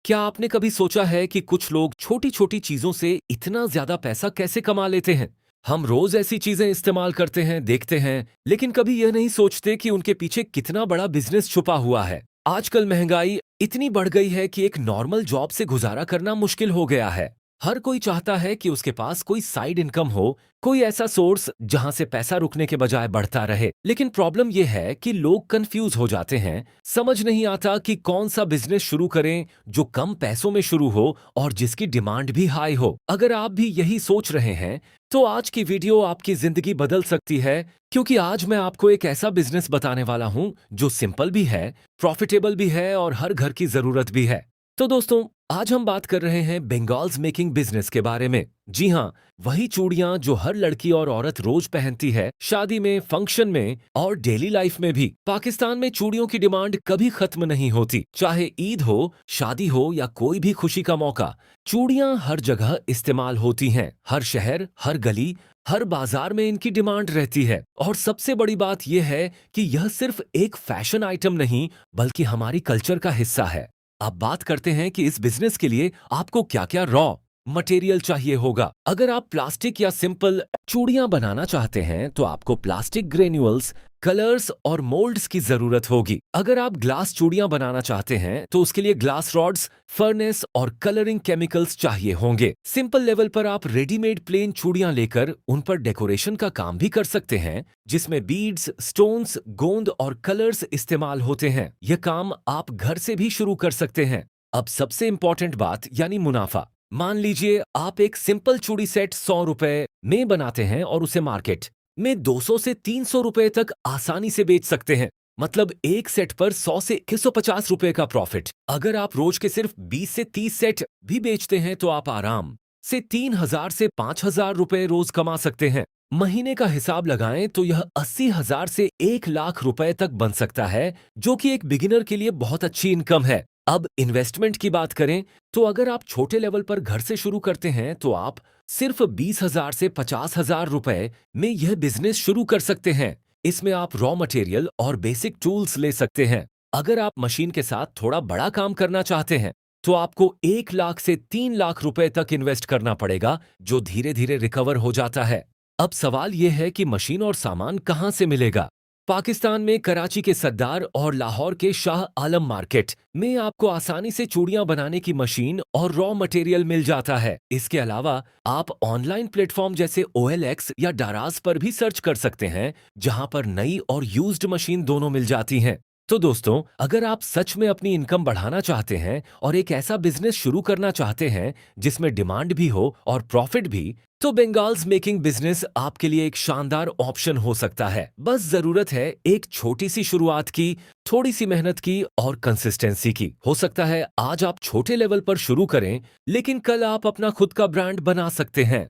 क्या आपने कभी सोचा है कि कुछ लोग छोटी छोटी चीजों से इतना ज्यादा पैसा कैसे कमा लेते हैं? हम रोज ऐसी चीजें इस्तेमाल करते हैं, देखते हैं, लेकिन कभी यह नहीं सोचते कि उनके पीछे कितना बड़ा बिजनेस छुपा हुआ है। आजकल महंगाई इतनी बढ़ गई है कि एक नॉर्मल जॉब से गुजारा करना मुश्किल हो गया है। हर कोई चाहता है कि उसके पास कोई साइड इनकम हो, कोई ऐसा सोर्स जहां से पैसा रुकने के बजाय बढ़ता रहे। लेकिन प्रॉब्लम यह है कि लोग कंफ्यूज हो जाते हैं, समझ नहीं आता कि कौन सा बिजनेस शुरू करें जो कम पैसों में शुरू हो और जिसकी डिमांड भी हाई हो। अगर आप भी यही सोच रहे हैं, तो आज की वीडियो आपकी जिंदगी बदल सकती है, क्योंकि आज मैं आपको एक ऐसा बिजनेस बताने वाला हूं जो सिंपल भी है, प्रॉफिटेबल भी है और हर घर की जरूरत भी है। तो दोस्तों, आज हम बात कर रहे हैं बेंगॉल्स मेकिंग बिजनेस के बारे में। जी हाँ, वही चूड़ियां जो हर लड़की और औरत रोज पहनती है, शादी में, फंक्शन में और डेली लाइफ में भी। पाकिस्तान में चूड़ियों की डिमांड कभी खत्म नहीं होती। चाहे ईद हो, शादी हो या कोई भी खुशी का मौका, चूड़ियां हर जगह इस्तेमाल होती हैं। हर शहर, हर गली, हर बाजार में इनकी डिमांड रहती है। और सबसे बड़ी बात यह है कि यह सिर्फ एक फैशन आइटम नहीं, बल्कि हमारी कल्चर का हिस्सा है। अब बात करते हैं कि इस बिजनेस के लिए आपको क्या क्या रॉ मटेरियल चाहिए होगा। अगर आप प्लास्टिक या सिंपल चूड़ियां बनाना चाहते हैं तो आपको प्लास्टिक ग्रेन्यूल्स, कलर्स और मोल्ड्स की जरूरत होगी। अगर आप ग्लास चूड़ियां बनाना चाहते हैं तो उसके लिए ग्लास रॉड्स, फर्नेस और कलरिंग केमिकल्स चाहिए होंगे। सिंपल लेवल पर आप रेडीमेड प्लेन चूड़ियां लेकर उन पर डेकोरेशन का काम भी कर सकते हैं, जिसमें बीड्स, स्टोन्स, गोंद और कलर्स इस्तेमाल होते हैं। यह काम आप घर से भी शुरू कर सकते हैं। अब सबसे इंपॉर्टेंट बात यानी मुनाफा। मान लीजिए आप एक सिंपल चूड़ी सेट 100 रुपए में बनाते हैं और उसे मार्केट में 200 से 300 रुपए तक आसानी से बेच सकते हैं। मतलब एक सेट पर 100 से 150 रुपए का प्रॉफिट। अगर आप रोज के सिर्फ 20 से 30 सेट भी बेचते हैं तो आप आराम से 3,000 से 5,000 रुपए रोज कमा सकते हैं। महीने का हिसाब लगाएं तो यह 80,000 से 1 लाख रुपए तक बन सकता है, जो कि एक बिगिनर के लिए बहुत अच्छी इनकम है। अब इन्वेस्टमेंट की बात करें तो अगर आप छोटे लेवल पर घर से शुरू करते हैं तो आप सिर्फ 20,000 से 50,000 रुपए में यह बिजनेस शुरू कर सकते हैं। इसमें आप रॉ मटेरियल और बेसिक टूल्स ले सकते हैं। अगर आप मशीन के साथ थोड़ा बड़ा काम करना चाहते हैं तो आपको 1 लाख से 3 लाख रुपए तक इन्वेस्ट करना पड़ेगा, जो धीरे धीरे रिकवर हो जाता है। अब सवाल यह है कि मशीन और सामान कहां से मिलेगा। पाकिस्तान में कराची के सद्दार और लाहौर के शाह आलम मार्केट में आपको आसानी से चूड़ियां बनाने की मशीन और रॉ मटेरियल मिल जाता है। इसके अलावा आप ऑनलाइन प्लेटफॉर्म जैसे OLX या दाराज पर भी सर्च कर सकते हैं, जहां पर नई और यूज्ड मशीन दोनों मिल जाती हैं। तो दोस्तों, अगर आप सच में अपनी इनकम बढ़ाना चाहते हैं और एक ऐसा बिजनेस शुरू करना चाहते हैं जिसमें डिमांड भी हो और प्रॉफिट भी, तो बंगाल्स मेकिंग बिजनेस आपके लिए एक शानदार ऑप्शन हो सकता है। बस जरूरत है एक छोटी सी शुरुआत की, थोड़ी सी मेहनत की और कंसिस्टेंसी की। हो सकता है आज आप छोटे लेवल पर शुरू करें, लेकिन कल आप अपना खुद का ब्रांड बना सकते हैं।